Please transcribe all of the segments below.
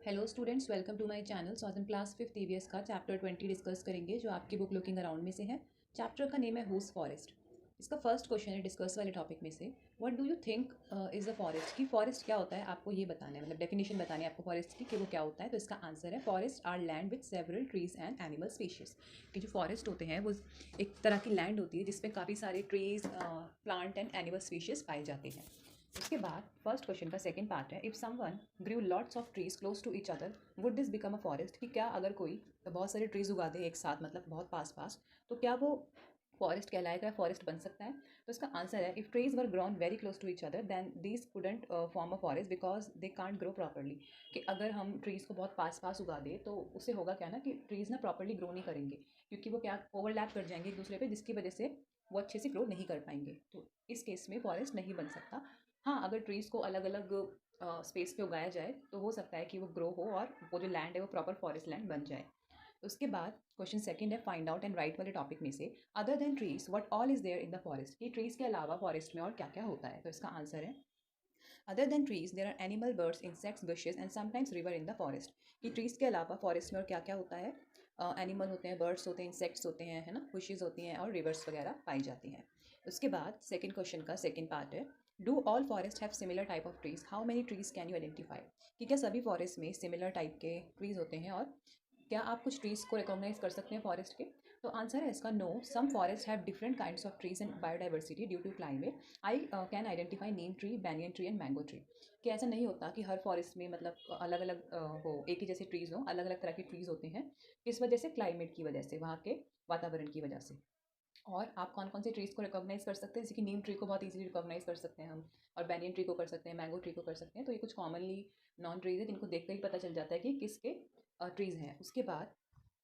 Hello students, welcome to my channel. So आज हम class 5th EVS का chapter 20 discuss करेंगे, जो आपकी बुक लुकिंग अराउंड में से है। चैप्टर का नेम है हुज फॉरेस्ट। इसका फर्स्ट क्वेश्चन है डिस्कस वाले टॉपिक में से, what do you think is a forest. कि फॉरेस्ट क्या होता है, आपको ये बताना है, मतलब डेफिनेशन बतानी है आपको फॉरेस्ट की कि वो क्या होता है। तो इसका आंसर है forest are land with several trees and animal species. कि जो फॉरेस्ट होते हैं वो एक तरह की लैंड होती है जिसमें काफ़ी सारे trees, plant and animal species पाए जाते हैं। उसके बाद फर्स्ट क्वेश्चन का सेकंड पार्ट है, if someone grew lots of trees close to each other would this become a forest. कि क्या अगर कोई बहुत सारे ट्रीज उगा दे एक साथ, मतलब बहुत पास पास, तो क्या वो फॉरेस्ट कहलाएगा, फॉरेस्ट बन सकता है। तो इसका आंसर है, if trees were grown very close to each other then these couldn't form a forest because they can't grow properly. कि अगर हम ट्रीज़ को बहुत पास पास उगा दे तो उससे होगा क्या ना, कि ट्रीज़ ना प्रॉपरली ग्रो नहीं करेंगे, क्योंकि वो क्या ओवरलैप कर जाएंगे एक दूसरे पे, जिसकी वजह से वो अच्छे से ग्रो नहीं कर पाएंगे। तो इस केस में फॉरेस्ट नहीं बन सकता। हाँ, अगर ट्रीज़ को अलग अलग स्पेस पे उगाया जाए तो हो सकता है कि वो ग्रो हो और वो जो लैंड है वो प्रॉपर फॉरेस्ट लैंड बन जाए। उसके बाद क्वेश्चन सेकंड है, फाइंड आउट एंड राइट वाले टॉपिक में से other than trees what all is there in the forest. कि ट्रीज़ के अलावा फॉरेस्ट में और क्या क्या होता है। तो इसका आंसर है, other than trees there are animal, birds, insects, bushes and sometimes river in the forest. कि ट्रीज़ के अलावा फॉरेस्ट में और क्या क्या होता है। एनिमल होते हैं, बर्ड्स होते हैं, इंसेक्ट्स होते हैं, है ना, बुशेज होती हैं और रिवर्स वगैरह पाई जाती हैं। उसके बाद सेकंड क्वेश्चन का सेकंड पार्ट है, do all forest have similar type of trees, how many trees can you identify. कि क्या सभी फॉरेस्ट में सिमिलर टाइप के ट्रीज होते हैं, और क्या आप कुछ ट्रीज़ को रिकॉग्नाइज कर सकते हैं फॉरेस्ट के। तो आंसर है इसका no, some forest have different kinds of trees and biodiversity due to climate. I can identify neem tree, banyan tree and mango tree. कि ऐसा नहीं होता कि हर फॉरेस्ट में मतलब अलग अलग हो, एक ही जैसे ट्रीज़ हो, अलग अलग तरह के ट्रीज़ होते हैं। किस वजह से, क्लाइमेट की वजह से, वहाँ के वातावरण की वजह से। और आप कौन कौन सी ट्रीज़ को रिकॉग्नाइज कर सकते हैं, जैसे कि नीम ट्री को बहुत इजीली रिकॉग्नाइज कर सकते हैं हम, और बैनियन ट्री को कर सकते हैं, मैंगो ट्री को कर सकते हैं। तो ये कुछ कॉमनली नॉन ट्रीज है जिनको देखकर ही पता चल जाता है कि किसके ट्रीज़ हैं। उसके बाद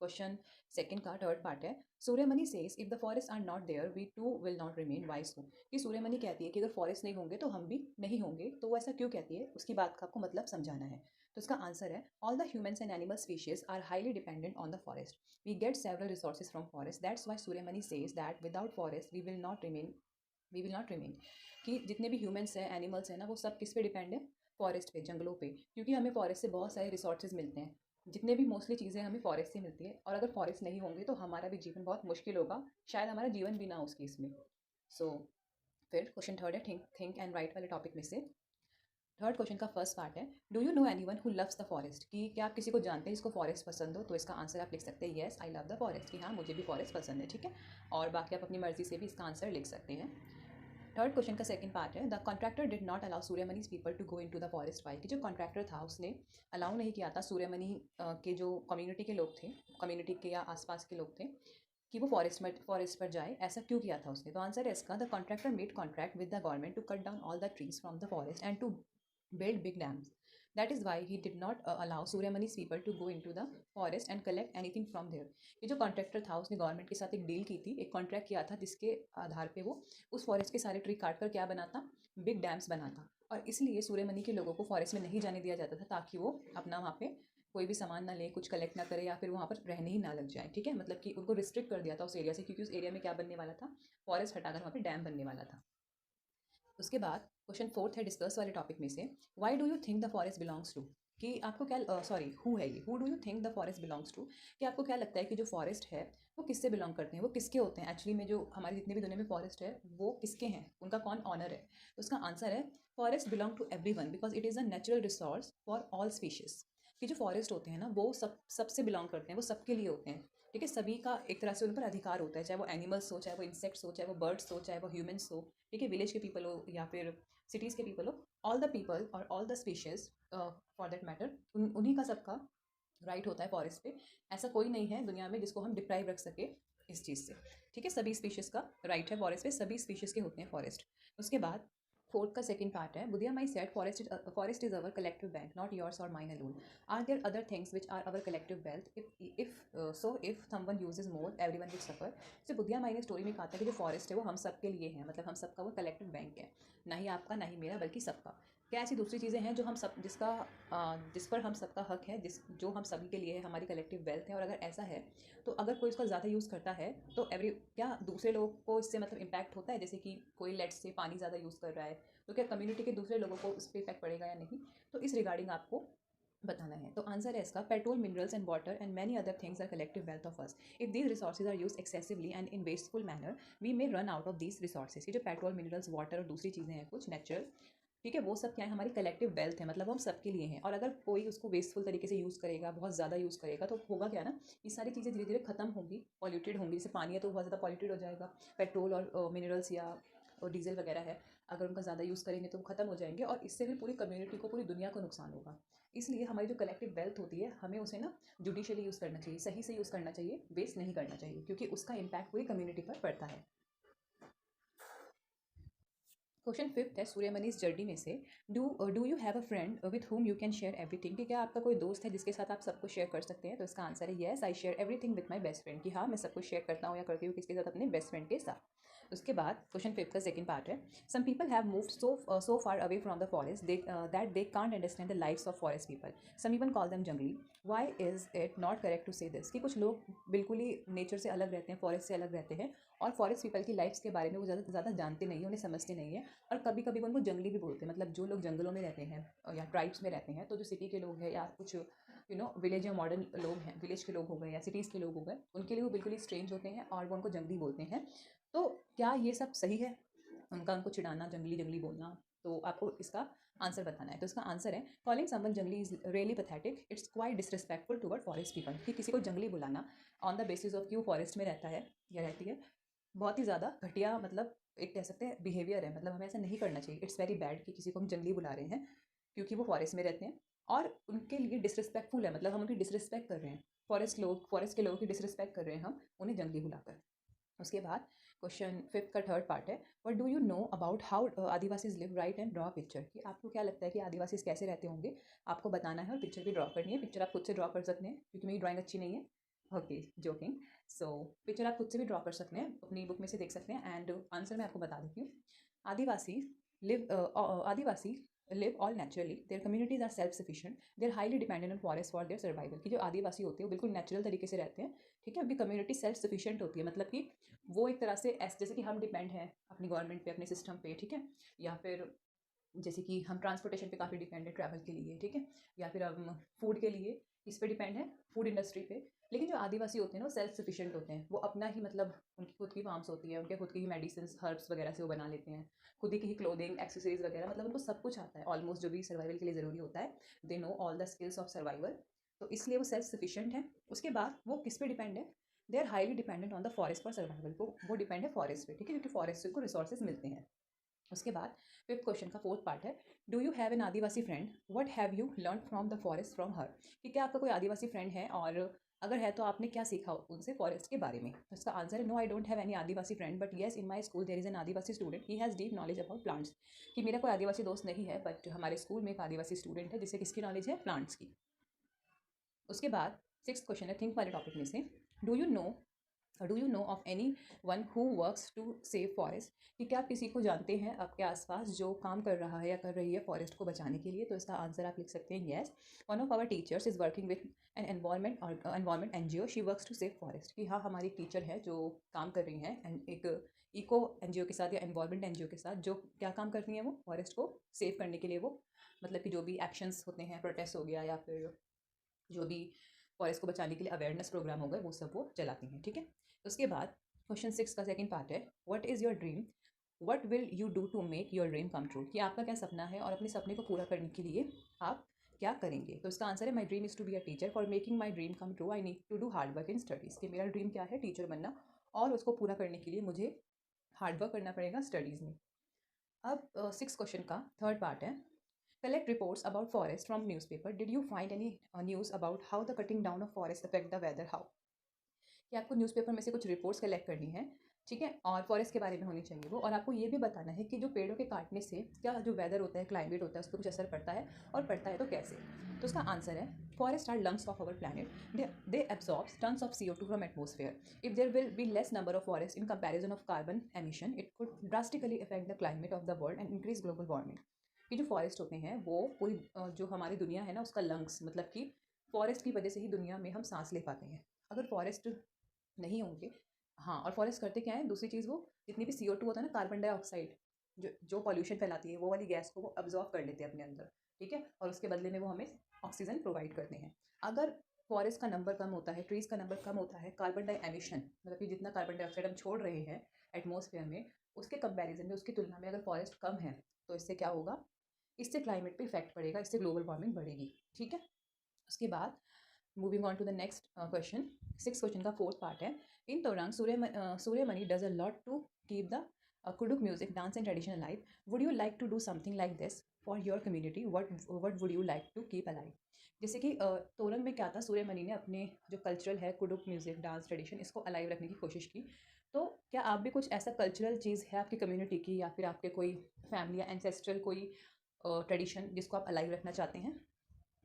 क्वेश्चन सेकंड का थर्ड पार्ट है, Suryamani says if the forest are not there we too will not remain, why so. कि सूर्यमणि कहती है कि अगर फॉरेस्ट नहीं होंगे तो हम भी नहीं होंगे। तो वो ऐसा क्यों कहती है, उसकी बात का आपको मतलब समझाना है। तो इसका आंसर है, all the humans and animal species are highly dependent on the forest, we get several resources from forest, that's why Suryamani says that without forest we will not remain. कि जितने भी ह्यूमन्स हैं, एनिमल्स हैं ना, वो सब किस पे डिपेंड है, फॉरेस्ट पे, जंगलों पे, क्योंकि हमें फॉरेस्ट से बहुत सारे रिसोर्सेज मिलते हैं। जितने भी मोस्टली चीज़ें हमें फॉरेस्ट से मिलती है, और अगर फॉरेस्ट नहीं होंगे तो हमारा भी जीवन बहुत मुश्किल होगा, शायद हमारा जीवन भी ना हो उस केस में। सो फिर क्वेश्चन थर्ड है, थिंक थिंक एंड राइट वाले टॉपिक में से। थर्ड क्वेश्चन का फर्स्ट पार्ट है, do you no anyone who loves the forest. कि क्या आप किसी को जानते हैं जिसको फॉरेस्ट पसंद हो। तो इसका आंसर आप लिख सकते हैं, yes I love the forest. कि हाँ, मुझे भी फॉरेस्ट पसंद है, ठीक है। और बाकी आप अपनी मर्जी से भी इसका आंसर लिख सकते हैं। थर्ड क्वेश्चन का सेकंड पार्ट है, the contractor did not allow Suryamani's people to go into the forest why. कि जो कॉन्ट्रैक्टर था उसने अलाउ नहीं किया था सूर्यमणि के जो कम्युनिटी के लोग थे, कम्युनिटी के या आसपास के लोग थे, कि वो फॉरेस्ट पर जाए। ऐसा क्यों किया था उसने। तो आंसर है इसका, the contractor made contract with the government to cut down all the trees from the forest and to build big dams. That is why he did not allow Suryamani's people to go into the forest and collect anything from there. ये जो contractor था उसने government के साथ एक deal की थी, एक कॉन्ट्रैक्ट किया था, जिसके आधार पे वो उस फॉरेस्ट के सारे ट्री काट कर क्या बनाता, बिग डैम्स बनाता। और इसलिए सूर्यमणि के लोगों को फॉरेस्ट में नहीं जाने दिया जाता था, ताकि वो अपना वहाँ पे कोई भी सामान ना ले, कुछ कलेक्ट ना करे, या फिर वहाँ पर रहने ही ना लग जाए, ठीक है। मतलब कि उनको रिस्ट्रिक्ट कर दिया था उस एरिया से, क्योंकि उस एरिया में क्या बनने वाला था, फॉरेस्ट हटाकर वहाँ पे डैम बनने वाला था। उसके बाद क्वेश्चन फोर्थ है डिस्कस वाले टॉपिक में से, why do you think the forest belongs to. कि आपको क्या, सॉरी, हु है ये, who do you think the forest belongs to. कि आपको क्या लगता है कि जो फॉरेस्ट है वो किससे बिलोंग करते हैं, वो किसके होते हैं एक्चुअली में, जो हमारी जितने भी दुनिया में फॉरेस्ट है वो किसके हैं, उनका कौन ऑनर है। तो उसका आंसर है, forest belong to every one because it is a natural resource for all species. कि जो फॉरेस्ट होते हैं ना वो सबसे बिलोंग करते हैं, वो सबके लिए होते हैं, ठीक है। सभी का एक तरह से उन पर अधिकार होता है, चाहे वो एनिमल्स हो, चाहे वो इंसेक्ट्स हो, चाहे वो बर्ड्स हो, चाहे वो ह्यूमन्स हो, ठीक है, विलेज के पीपल हो या फिर सिटीज़ के पीपल हो, ऑल द पीपल और all the species for that matter, उन्हीं का सबका राइट होता है फॉरेस्ट पे। ऐसा कोई नहीं है दुनिया में जिसको हम डिप्राइव रख सके इस चीज़ से, ठीक है। सभी स्पीशीज़ का राइट है फॉरेस्ट पे, सभी स्पीशीज़ के होते हैं फॉरेस्ट। उसके बाद फोर्थ का सेकंड पार्ट है, Budhia Mai said forest is our collective bank not yours or mine alone, are there other things which are our collective wealth, if someone uses more everyone will suffer. जैसे बुधिया माई ने story में कहा था कि जो forest है वो हम सब के लिए है, मतलब हम सबका वो कलेक्टिव बैंक है, ना ही आपका ना ही मेरा बल्कि सबका। क्या ऐसी दूसरी चीज़ें हैं जो हम सब जिस पर हम सबका हक है, जो हम सभी के लिए है, हमारी कलेक्टिव वेल्थ है। और अगर ऐसा है तो अगर कोई इसका ज़्यादा यूज़ करता है तो क्या दूसरे लोगों को इससे मतलब इम्पैक्ट होता है, जैसे कि कोई लेट्स से पानी ज़्यादा यूज़ कर रहा है तो क्या कम्युनिटी के दूसरे लोगों को उस पर इफेक्ट पड़ेगा या नहीं। तो इस रिगार्डिंग आपको बताना है। तो आंसर है इसका petrol, minerals and water and many other things are collective wealth of us. If these resources are use excessively and in wasteful manner we may run out of these resources. ये जो petrol, minerals, water और दूसरी चीज़ें हैं कुछ natural, ठीक है, वो सब क्या है, हमारी कलेक्टिव वेल्थ है, मतलब हम सबके लिए हैं। और अगर कोई उसको वेस्टफुल तरीके से यूज़ करेगा, बहुत ज़्यादा यूज़ करेगा, तो होगा क्या ना, ये सारी चीज़ें धीरे धीरे खत्म होंगी, पॉल्यूटेड होंगी। जैसे पानी है तो बहुत ज़्यादा पॉल्यूटेड हो जाएगा, पेट्रोल और मिनरल्स या डीजल वगैरह है, अगर उनका ज़्यादा यूज़ करेंगे तो वो खत्म हो जाएंगे और इससे भी पूरी कम्युनिटी को, पूरी दुनिया को नुकसान होगा। इसलिए हमारी जो कलेक्टिव वेल्थ होती है, हमें उसे ना जुडिशली यूज़ करना चाहिए, सही से यूज़ करना चाहिए, वेस्ट नहीं करना चाहिए, क्योंकि उसका इम्पैक्ट पूरी कम्युनिटी पर पड़ता है। क्वेश्चन फिफ्थ है सूर्यमणिस जर्नी में से, do you have a friend with whom you can share everything. कि क्या आपका कोई दोस्त है जिसके साथ आप सब कुछ शेयर कर सकते हैं? तो इसका आंसर है yes, I share everything with my best friend. कि हाँ, मैं सब कुछ शेयर करता हूँ या करती हूँ किसके साथ? अपने बेस्ट फ्रेंड के साथ। उसके बाद क्वेश्चन फिफ्थ का सेकंड पार्ट है, some people have moved so far away from the forest that they can't understand the lifes of forest people, some even call them jungli. Why is it not correct to say this? कि कुछ लोग बिल्कुल ही nature से अलग रहते हैं, forest से अलग रहते हैं, और फॉरेस्ट पीपल की लाइफ्स के बारे में वो ज़्यादा जानते नहीं हैं, उन्हें समझते नहीं है, और कभी कभी उनको जंगली भी बोलते हैं। मतलब जो लोग जंगलों में रहते हैं या ट्राइब्स में रहते हैं, तो जो सिटी के लोग हैं या कुछ विलेज या मॉडर्न लोग हैं, विलेज के लोग हो गए या सिटीज़ के लोग हो गए, उनके लिए वो बिल्कुल ही स्ट्रेंज होते हैं और वो उनको जंगली बोलते हैं। तो क्या ये सब सही है, उनको चिढ़ाना, जंगली जंगली बोलना? तो आपको इसका आंसर बताना है। तो इसका आंसर है, कॉलिंग समवन जंगली is really pathetic, it's quite disrespectful toward forest people. कि किसी को जंगली बुलाना ऑन द बेसिस ऑफ कि वो फॉरेस्ट में रहता है या रहती है, बहुत ही ज़्यादा घटिया, मतलब एक कह सकते हैं बिहेवियर है। मतलब हमें ऐसा नहीं करना चाहिए, इट्स वेरी बैड कि किसी को हम जंगली बुला रहे हैं क्योंकि वो फॉरेस्ट में रहते हैं, और उनके लिए डिसरिस्पेक्टफुल है, मतलब हम उनकी डिसरिस्पेक्ट कर रहे हैं। फॉरेस्ट के लोगों की डिसरिस्पेक्ट कर रहे हैं हम उन्हें जंगली बुलाकर। उसके बाद क्वेश्चन फिफ्थ का थर्ड पार्ट है, what do you know about how Adivasis live, right and draw picture. कि आपको क्या लगता है कि आदिवासीज कैसे रहते होंगे, आपको बताना है और पिक्चर भी ड्रॉ करनी है। पिक्चर आप खुद से ड्रॉ कर सकते हैं क्योंकि मेरी ड्राइंग अच्छी नहीं है, ओके, जोकिंग। सो पिक्चर आप खुद से भी ड्रॉ कर सकते हैं, अपनी बुक में से देख सकते हैं। एंड आंसर मैं आपको बता देती हूँ। Adivasi Adivasi live all naturally, their communities are self sufficient, they're highly dependent on forest for their survival. की जो आदिवासी होते हैं वो बिल्कुल नेचुरल तरीके से रहते हैं, ठीक है, उनकी कम्युनिटी सेल्फ सफिशिएंट होती है, मतलब कि वो एक तरह से ऐसे जैसे कि हम डिपेंड हैं अपनी गवर्नमेंट पे, अपने सिस्टम पे, ठीक है, या फिर जैसे कि हम ट्रांसपोर्टेशन पे काफ़ी डिपेंड है ट्रैवल के लिए, ठीक है, या फिर हम फूड के लिए इस पे डिपेंड है, फूड इंडस्ट्री पे। लेकिन जो आदिवासी होते हैं ना वो सेल्फ सफिशिएंट होते हैं, वो अपना ही, मतलब उनकी खुद की फार्म्स होती है, उनके खुद की ही मेडिसिन, हर्ब्स वगैरह से वो बना लेते हैं, खुद ही की ही क्लोथिंग, एक्सेसरीज वगैरह, मतलब उनको सब कुछ आता है ऑलमोस्ट, जो भी सर्वाइवल के लिए ज़रूरी होता है। They know all the skills of survival, तो इसलिए वो सेल्फ सफिशिएंट है। उसके बाद वो किस पे डिपेंड है? They are highly dependent on the forest for survival. वो डिपेंड है फॉरेस्ट पे, ठीक है, क्योंकि फॉरेस्ट से उनको रिसोर्सेज मिलते हैं। उसके बाद फिफ्थ क्वेश्चन का फोर्थ पार्ट है, do you have an Adivasi friend, what have you learn from the forest from her. कि क्या आपका कोई आदिवासी फ्रेंड है, और अगर है तो आपने क्या सीखा उनसे फॉरेस्ट के बारे में? तो इसका आंसर है, no I don't have any adivasi friend, but yes in my school there is an adivasi student, he has deep knowledge about plants. कि मेरा कोई आदिवासी दोस्त नहीं है, बट हमारे स्कूल में एक आदिवासी स्टूडेंट है जिसे किसकी नॉलेज है? प्लांट्स की। उसके बाद सिक्स क्वेश्चन है थिंक वाले टॉपिक में से, do you know do you know of any one who works to save forest. कि क्या आप किसी को जानते हैं आपके आसपास जो काम कर रहा है या कर रही है फॉरेस्ट को बचाने के लिए? तो इसका आंसर आप लिख सकते हैं yes, one of our teachers is working with an environment NGO, she works to save forest. कि हाँ, हमारी टीचर है जो काम कर रही हैं एक इको एनजीओ के साथ या एनवायरमेंट एनजीओ के साथ, जो क्या काम करती हैं? वो फॉरेस्ट को सेव करने के लिए, वो मतलब कि जो भी एक्शंस होते हैं, प्रोटेस्ट हो गया या फिर जो भी फॉरेस्ट को बचाने के लिए अवेयरनेस प्रोग्राम हो गए, वो सब वो चलाती हैं, ठीक है। उसके बाद क्वेश्चन सिक्स का सेकंड पार्ट है, what is your dream, what will you do to make your dream come true. कि आपका क्या सपना है और अपने सपने को पूरा करने के लिए आप क्या करेंगे? तो इसका आंसर है, my dream is to be a teacher, for making my dream come true I need to do hard work in studies. कि मेरा ड्रीम क्या है? टीचर बनना, और उसको पूरा करने के लिए मुझे हार्ड वर्क करना पड़ेगा स्टडीज़ में। अब सिक्स क्वेश्चन का थर्ड पार्ट है, collect reports about forest from newspaper, did you find any news about how the cutting down of forest affect the weather, how। कि आपको न्यूज़पेपर में से कुछ रिपोर्ट्स कलेक्ट करनी है, ठीक है, और फॉरेस्ट के बारे में होनी चाहिए वो, और आपको ये भी बताना है कि जो पेड़ों के काटने से क्या जो वेदर होता है, क्लाइमेट होता है, उस पर कुछ असर पड़ता है, और पड़ता है तो कैसे। तो उसका आंसर है, forest are lungs of our planet, they absorb tons of CO2 from atmosphere, if there will be less number of forest in comparison of carbon emission, it could drastically affect the climate of the world and increase global warming. कि जो forest होते हैं वो पूरी जो हमारी दुनिया है ना उसका लंग्स, मतलब कि फॉरेस्ट की वजह से ही दुनिया में हम सांस ले पाते हैं। अगर फॉरेस्ट नहीं होंगे, हाँ, और फॉरेस्ट करते क्या है, दूसरी चीज़, वो जितनी भी CO2 होता है ना, कार्बन डाइऑक्साइड, जो जो पॉल्यूशन फैलाती है, वो वाली गैस को वो अब्जॉर्व कर लेते हैं अपने अंदर, ठीक है, और उसके बदले में वो हमें ऑक्सीजन प्रोवाइड करते हैं। अगर फॉरेस्ट का नंबर कम होता है, ट्रीज़ का नंबर कम होता है, कार्बन डाई एमिशन मतलब कि जितना कार्बन डाइऑक्साइड हम छोड़ रहे हैं एटमॉस्फेयर में, उसके कंपैरिजन में, उसकी तुलना में अगर फॉरेस्ट कम है तो इससे क्या होगा, इससे क्लाइमेट पे इफेक्ट पड़ेगा, इससे ग्लोबल वार्मिंग बढ़ेगी। ठीक है, उसके बाद moving on to the next question, six question का फोर्थ पार्ट है। In Torang Suryamani does a lot to keep the Kurukh music dance and tradition live. Would you like to do something like this for your community? What would you like to keep alive? जैसे कि तोरंग में क्या था, सूर्यमणि ने अपने जो cultural है Kurukh music dance tradition, इसको अलाइव रखने की कोशिश की। तो क्या आप भी कुछ ऐसा कल्चरल चीज़ है आपकी कम्युनिटी की, या फिर आपके कोई फैमिली या एंसेस्ट्रल कोई ट्रेडिशन जिसको आप अलाइव रखना चाहते हैं?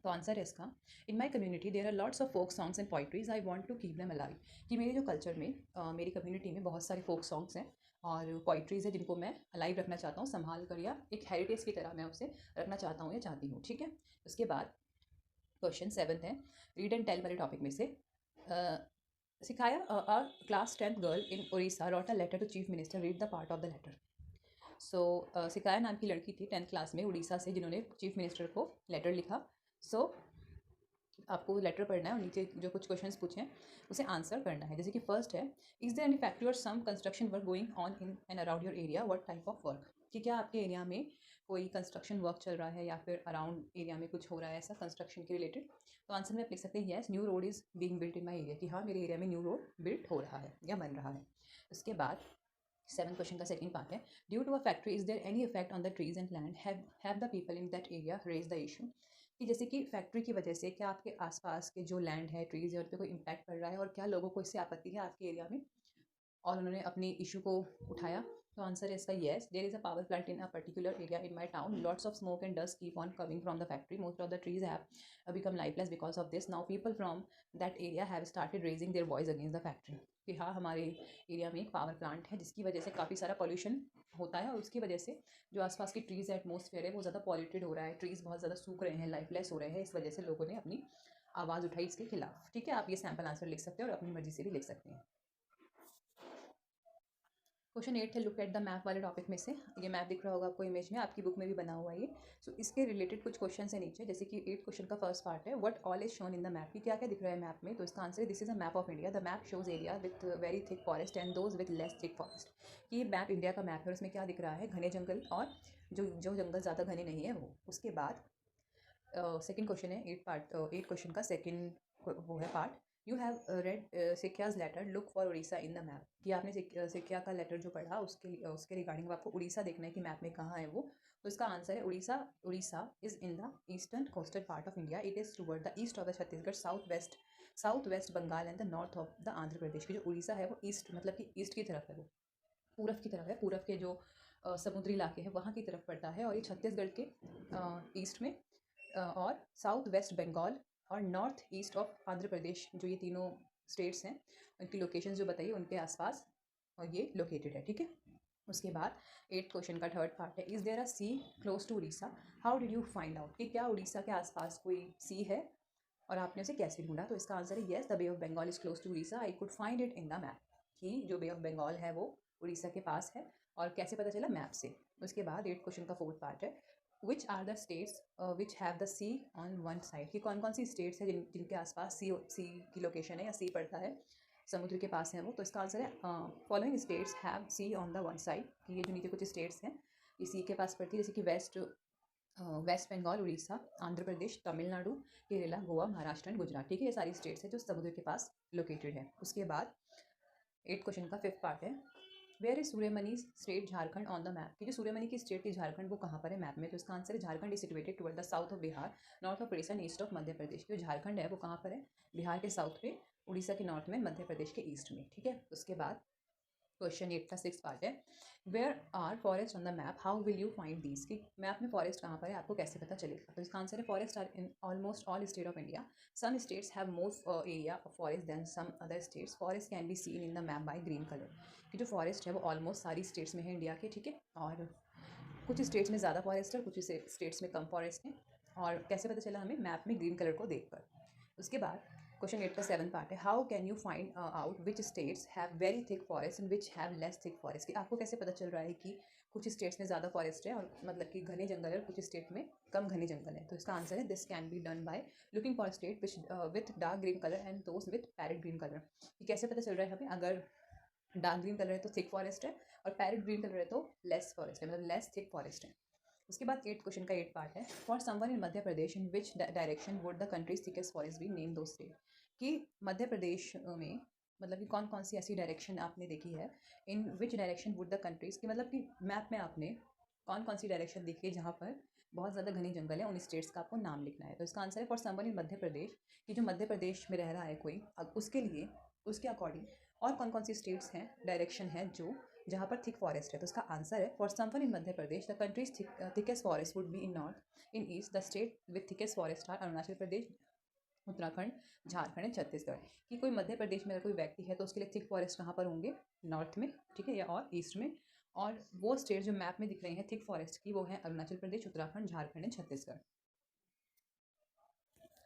तो आंसर है इसका, in my community there are lots of folk songs and poetries, I want to keep them alive. कि मेरे जो कल्चर में मेरी कम्युनिटी में बहुत सारे फोक सॉन्ग्स हैं और पोइट्रीज़ है जिनको मैं अलाइव रखना चाहता हूँ, संभाल कर, या एक हेरिटेज की तरह मैं उसे रखना चाहता हूँ या चाहती हूँ। ठीक है, उसके बाद क्वेश्चन सेवन्थ है, रीड एंड टेल वाले टॉपिक में से। Sikhaya class 10th girl in Orissa wrote a letter to chief minister, read the part of the letter. So Sikaya नाम की लड़की थी 10th क्लास में उड़ीसा से, जिन्होंने चीफ मिनिस्टर को लेटर लिखा। सो आपको लेटर पढ़ना है और नीचे जो कुछ क्वेश्चंस पूछे हैं उसे आंसर करना है। जैसे कि फर्स्ट है, is there any factory or some construction work going on in and around your area, what type of work? कि क्या आपके एरिया में कोई कंस्ट्रक्शन वर्क चल रहा है या फिर अराउंड एरिया में कुछ हो रहा है ऐसा कंस्ट्रक्शन के रिलेटेड? तो आंसर में आप लिख सकते हैं yes, new road is being built in my area, कि हाँ मेरे एरिया में न्यू रोड बिल्ट हो रहा है या बन रहा है। उसके बाद सेवन क्वेश्चन का सेकंड पार्ट है, due to a factory is there any effect on the trees and land, have the people in that area raise the issue? कि जैसे कि फैक्ट्री की वजह से क्या आपके आसपास के जो लैंड है, ट्रीज है, उन पर कोई इम्पैक्ट पड़ रहा है, और क्या लोगों को इससे आपत्ति है आपके एरिया में और उन्होंने अपनी इशू को उठाया? तो आंसर है इसका yes, there is a power plant in a particular area in my town, lots of smoke and dust keep on coming from the factory, most of the trees have become lifeless because of this, now people from that area have started raising their voice against the factory. कि हाँ हमारे area में एक power plant है जिसकी वजह से काफ़ी सारा पॉल्यूशन होता है, और उसकी वजह से जो आसपास की ट्रीज़ है, एटमॉस्फेयर है, वो ज़्यादा पॉल्यूटेड हो रहा है, ट्रीज़ बहुत ज़्यादा सूख रहे हैं, लाइफलेस हो रहे हैं, इस वजह से लोगों ने अपनी आवाज़ उठाई इसके खिलाफ। ठीक है, आप ये सैम्पल आंसर लिख सकते हैं और अपनी मर्जी से भी लिख सकते हैं। क्वेश्चन 8 है, लुक एट द मैप वाले टॉपिक में से। ये मैप दिख रहा होगा आपको इमेज में, आपकी बुक में भी बना हुआ है ये। सो इसके रिलेटेड कुछ क्वेश्चन है नीचे, जैसे कि 8 क्वेश्चन का फर्स्ट पार्ट है, what all is shown in the map, कि क्या क्या दिख रहा है मैप में? तो इसका आंसर है, this is a map of India, the map shows area with very thick forest and those with less thick forest. कि ये मैप इंडिया का मैप है और उसमें क्या दिख रहा है, घने जंगल और जो जंगल ज़्यादा घने नहीं है वो। उसके बाद सेकेंड क्वेश्चन है, 8 क्वेश्चन का सेकेंड वो है part, you have read Sikya's letter, look for Orissa in the map. कि आपने सिक्या का लेटर जो पढ़ा उसके रिगार्डिंग आपको उड़ीसा देखना है कि मैप में कहाँ है वो। तो इसका आंसर है, Orissa is in the eastern coastal part of India, it is toward the east of the Chhattisgarh, south West Bengal and the north of the Andhra Pradesh. की जो उड़ीसा है वो ईस्ट मतलब कि ईस्ट की तरफ है, वो पूरब की तरफ है, पूरब के जो समुद्री इलाके हैं वहाँ की तरफ पड़ता है, और ये छत्तीसगढ़ के ईस्ट में और साउथ वेस्ट बंगाल और north east of Andhra Pradesh, जो ये तीनों स्टेट्स हैं उनकी लोकेशन जो बताइए उनके आसपास और ये लोकेटेड है। ठीक है, उसके बाद 8th क्वेश्चन का थर्ड पार्ट है, is there a sea close to Odisha, how did you find out? कि क्या उड़ीसा के आसपास कोई सी है और आपने उसे कैसे ढूंढा? तो इसका आंसर है yes, the bay of Bengal is close to Odisha, I could find it in the map. कि जो बे ऑफ बंगाल है वो उड़ीसा के पास है, और कैसे पता चला? मैप से। उसके बाद 8th क्वेश्चन का फोर्थ पार्ट है, which are the states which have the sea on one side? कि कौन कौन सी स्टेट्स हैं जिनके आसपास सी की लोकेशन है या सी पड़ता है, समुद्र के पास है वो। तो इसका आंसर है, following states have sea on the one side. कि ये जो नीचे कुछ स्टेट्स हैं ये सी के पास पड़ती है, जैसे कि वेस्ट बंगाल, उड़ीसा, आंध्र प्रदेश, तमिलनाडु, केरला, गोवा, महाराष्ट्र एंड गुजरात। ठीक है, ये सारी स्टेट्स हैं जो समुद्र के पास लोकेटेड है। उसके बाद 8th क्वेश्चन का फिफ्थ पार्ट है, where is Suryamani state Jharkhand on the map? कि जो सूर्यमणि की स्टेट थी झारखंड वो कहाँ पर है मैप में? तो इसका आंसर है, Jharkhand is situated toward the south of Bihar, north of Orissa and east of Madhya Pradesh. जो झारखंड है वो कहाँ पर है? बिहार के साउथ में, उड़ीसा के नॉर्थ में, मध्य प्रदेश के ईस्ट में। ठीक है, उसके बाद क्वेश्चन 8 का सिक्स पार्ट है, where are forest on the map, how will you find these? कि मैप में फॉरेस्ट कहाँ पर है आपको कैसे पता चलेगा? तो इसका आंसर है, forest are in almost all state of India, some states have more area of forest than some other states, forest can be seen in the map by green colour. कि जो फॉरेस्ट है वो almost सारी states में है India के। ठीक है, और कुछ स्टेट्स में ज़्यादा फॉरेस्ट है, कुछ स्टेट्स में कम फॉरेस्ट है, और कैसे पता चला हमें? मैप में ग्रीन कलर को देख कर। उसके बाद क्वेश्चन 8 का 7 पार्ट है, how can you find out which states have very thick forest and which have less thick forest. कि आपको कैसे पता चल रहा है कि कुछ स्टेट्स में ज़्यादा फॉरेस्ट है और मतलब कि घने जंगल है और कुछ स्टेट में कम घने जंगल है। तो इसका आंसर है this can be done by looking for state with dark green colour and those with parrot green colour. कि कैसे पता चल रहा है हमें, अगर डार्क ग्रीन कलर है तो थिक फॉरेस्ट है और पैरेट ग्रीन कलर है तो लेस फॉरेस्ट है, मतलब लेस थिक फॉरेस्ट है। उसके बाद 8th क्वेश्चन का 8 पार्ट है, for someone in Madhya Pradesh in which direction would the country's thickest forest be, name दो स्टेट। कि मध्य प्रदेश में मतलब कि कौन कौन सी ऐसी डायरेक्शन आपने देखी है, in which direction would the countries, की मतलब कि मैप में आपने कौन कौन सी डायरेक्शन देखी है जहाँ पर बहुत ज़्यादा घने जंगल है, उन स्टेट्स का आपको नाम लिखना है। तो इसका आंसर है फॉर समवन इन मध्य प्रदेश, कि जो मध्य प्रदेश में रह रहा है कोई, अब उसके लिए उसके अकॉर्डिंग और कौन कौन सी स्टेट्स हैं, डायरेक्शन है जो जहाँ पर थिक फॉरेस्ट है। तो इसका आंसर है for someone in Madhya Pradesh the country's thickest forest would be in north, in east the state with thickest forest are Arunachal Pradesh, Uttarakhand, Jharkhand and Chhattisgarh. कि कोई मध्य प्रदेश में अगर कोई व्यक्ति है तो उसके लिए थिक फॉरेस्ट कहाँ पर होंगे, नॉर्थ में, ठीक है, या और ईस्ट में। और वो स्टेट जो मैप में दिख रही हैं थिक फॉरेस्ट की, वो है Arunachal Pradesh, Uttarakhand, Jharkhand and Chhattisgarh.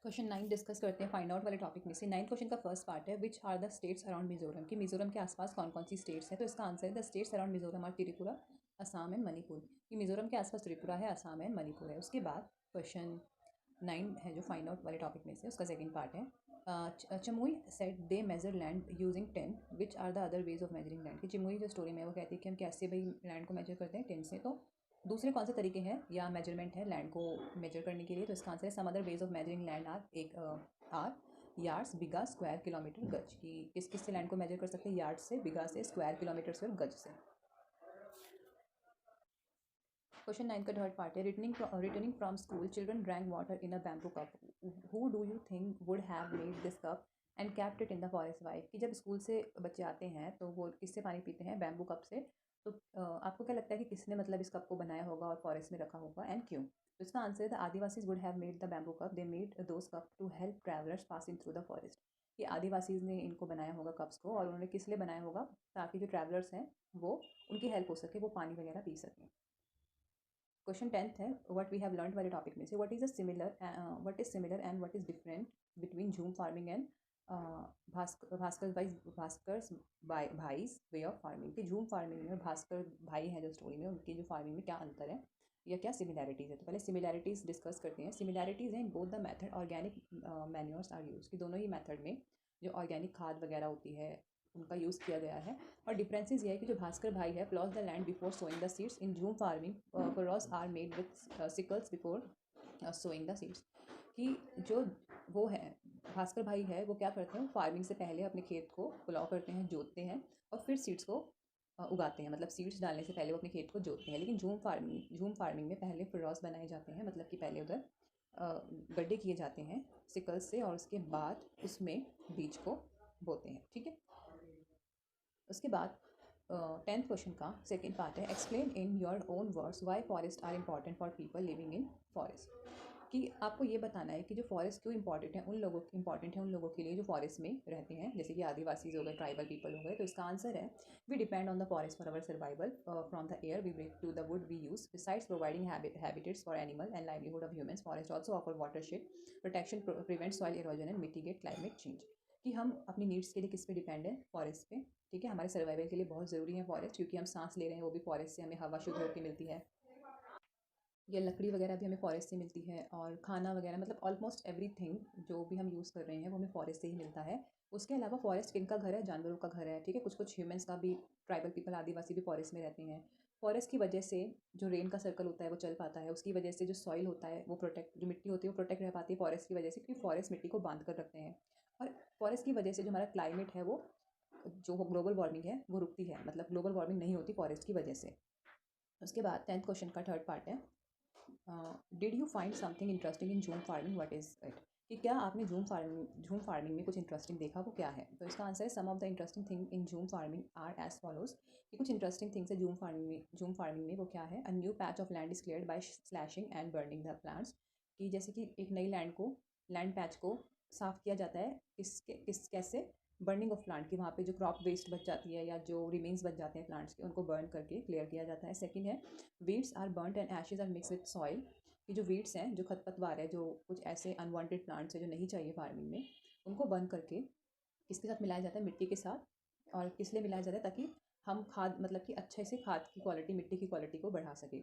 Question 9 discuss करते हैं फाइंड आउट वाले टॉपिक में से। 9th क्वेश्चन का फर्स्ट पार्ट है, which are the states around Mizoram. कि मिजोरम के आसपास कौन कौन सी स्टेट्स हैं। तो इसका आंसर है the states around Mizoram are Tripura, Assam and Manipur. कि मिजोरम के आसपास त्रिपुरा है, असम एंड मणिपुर है। उसके बाद क्वेश्चन 9 है जो फाइंड आउट वाले टॉपिक में से, उसका सेकंड पार्ट है, Chamui said they measure land using 10 which are the other ways of measuring land. कि चमुई जो स्टोरी में वो कहती है कि हम कैसे भाई लैंड को मेजर करते हैं 10 से, तो दूसरे कौन से तरीके हैं या मेजरमेंट है लैंड को मेजर करने के लिए। तो इसका आंसर है some other ways of measuring land are, acre yards, bigha, square kilometre, gaj. की किस किस से लैंड को मेजर कर सकते हैं, यार्ड से, बिगा से, स्क्वायर किलोमीटर से और गज से। क्वेश्चन 9 का थर्ड पार्ट है, returning from school children drank water in a bamboo cup, who do you think would have made this cup and kept it in the forest wife. कि जब school से बच्चे आते हैं तो वो किससे पानी पीते हैं, बैम्बू कप से। तो आपको क्या लगता है कि किसने मतलब इस कप को बनाया होगा और फॉरेस्ट में रखा होगा एंड क्यों। तो इसका आंसर है the adivasis would have made the bamboo cup, they made those cup to help travellers passing through the forest. कि आदिवासीज ने इनको बनाया होगा कप्स को, और उन्होंने किस लिए बनाया होगा, ताकि जो ट्रैवलर्स हैं वो उनकी हेल्प हो सके, वो पानी वगैरह पी सकें। क्वेश्चन 10th है, व्हाट वी हैव लर्न वाले टॉपिक में से, what is similar and what is different between jhum farming and Bhaskar Bhai's way of farming. की झूम फार्मिंग में और भास्कर भाई हैं जो स्टोरी में, उनकी जो फार्मिंग में क्या अंतर है या क्या सिमिलैरिटीज़ है। तो पहले सिमिलैरिटीज़ डिस्कस करते हैं। सिमिलैरिटीज़ हैं in both the method organic manures are use. कि दोनों ही मेथड में जो ऑर्गेनिक खाद वगैरह होती है उनका यूज़ किया गया है। और डिफरेंसेस ये है कि जो भास्कर भाई है ploughs the land before sowing the seeds, in jhum farming furrows are made with sickles before sowing the seeds. कि जो वो है भास्कर भाई है वो क्या करते हैं, फार्मिंग से पहले अपने खेत को पुलाव करते हैं, जोतते हैं और फिर सीड्स को उगाते हैं। मतलब सीड्स डालने से पहले वो अपने खेत को जोतते हैं। लेकिन झूम फार्मिंग में पहले फिरौस बनाए जाते हैं, मतलब कि पहले उधर गड्ढे किए जाते हैं सिकल्स से और उसके बाद उसमें बीज को बोते हैं, ठीक है। उसके बाद 10th क्वेश्चन का सेकेंड पार्ट है, explain in your own words why forest are important for people living in forest. कि आपको ये बताना है कि जो फॉरेस्ट क्यों इंपॉर्टेंट है उन लोगों के लिए जो फॉरेस्ट में रहते हैं, जैसे कि आदिवासीज हो गए, ट्राइबल पीपल हो गए। तो इसका आंसर है we depend on the forest for our survival from the air we breathe to the wood we use, besides providing habitats for animal and livelihood of humans, forest also offer watershed protection, prevent soil erosion and mitigate climate change. कि हम अपनी needs के लिए किस पे depend है, forest पे, ठीक है। हमारे सर्वाइवल के लिए बहुत ज़रूरी है फॉरेस्ट, क्योंकि हम सांस ले रहे हैं वो भी फॉरेस्ट से, हमें हवा शुद्ध होकर मिलती है, या लकड़ी वगैरह भी हमें फॉरेस्ट से मिलती है, और खाना वगैरह मतलब ऑलमोस्ट एवरीथिंग जो भी हम यूज़ कर रहे हैं वो हमें फॉरेस्ट से ही मिलता है। उसके अलावा फॉरेस्ट किन का घर है, जानवरों का घर है, ठीक है। कुछ कुछ ह्यूमंस का भी, ट्राइबल पीपल आदिवासी भी फॉरेस्ट में रहते हैं। फॉरेस्ट की वजह से जो रेन का सर्कल होता है वो चल पाता है, उसकी वजह से जो सॉइल होता है वो प्रोटेक्ट, जो मिट्टी होती है वो प्रोटेक्ट रह पाती है फॉरेस्ट की वजह से, क्योंकि फॉरेस्ट मिट्टी को बांध कर रखते हैं। और फॉरेस्ट की वजह से जो हमारा क्लाइमेट है वो, जो ग्लोबल वार्मिंग है वो रुकती है, मतलब ग्लोबल वार्मिंग नहीं होती फॉरेस्ट की वजह से। उसके बाद 10th क्वेश्चन का थर्ड पार्ट है, did you find something interesting in jhum farming, what is it. कि क्या आपने झूम फार्मिंग में कुछ इंटरेस्टिंग देखा, वो क्या है। तो इसका आंसर है some of the interesting thing in jhum farming are as follows. कि कुछ इंटरेस्टिंग थिंग्स है झूम फार्मिंग में वो क्या है, a new patch of land is cleared by slashing and burning the plants. कि जैसे कि एक नई लैंड पैच को साफ़ किया जाता है, किस कैसे, बर्निंग ऑफ प्लांट, की वहाँ पे जो क्रॉप वेस्ट बच जाती है या जो रिमेन्स बच जाते हैं प्लांट्स के, उनको बर्न करके क्लियर किया जाता है। सेकंड है weeds are burned and ashes are mix with soil. कि जो वीड्स हैं, जो खरपतवार है, जो कुछ ऐसे अनवांटेड प्लांट्स हैं जो नहीं चाहिए फार्मिंग में, उनको बर्न करके किसके साथ मिलाया जाता है, मिट्टी के साथ। और किस लिए मिलाया जाता है, ताकि हम खाद मतलब कि अच्छे से खाद की क्वालिटी, मिट्टी की क्वालिटी को बढ़ा सके।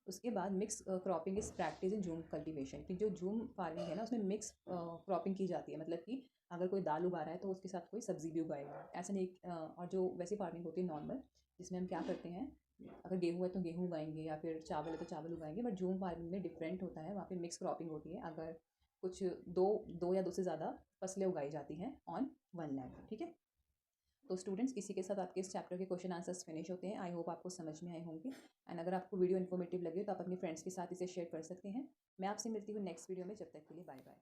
उसके बाद mix cropping is practice in zoom cultivation, कि जो जूम फार्मिंग है ना, उसमें मिक्स क्रॉपिंग की जाती है। मतलब कि अगर कोई दाल उगा रहा है तो उसके साथ कोई सब्ज़ी भी उगाएगा, ऐसा नहीं। और जो वैसी फार्मिंग होती है नॉर्मल, जिसमें हम क्या करते हैं, अगर गेहूँ है तो गेहूँ उगाएंगे, या फिर चावल है तो चावल उगाएंगे। बट जूम फार्मिंग में डिफरेंट होता है, वहाँ पे मिक्स क्रॉपिंग होती है। अगर कुछ दो दो या दो से ज़्यादा फसलें उगाई जाती हैं ऑन वन लैंड, ठीक है। तो स्टूडेंट्स, इसी के साथ आपके इस चैप्टर के क्वेश्चन आंसर्स फिनिश होते हैं। आई होप आपको समझ में आए होंगे। एंड अगर आपको वीडियो इन्फॉर्मेटिव लगे तो आप अपनी फ्रेंड्स के साथ इसे शेयर कर सकते हैं। मैं आपसे मिलती हूँ नेक्स्ट वीडियो में, जब तक के लिए बाय बाय।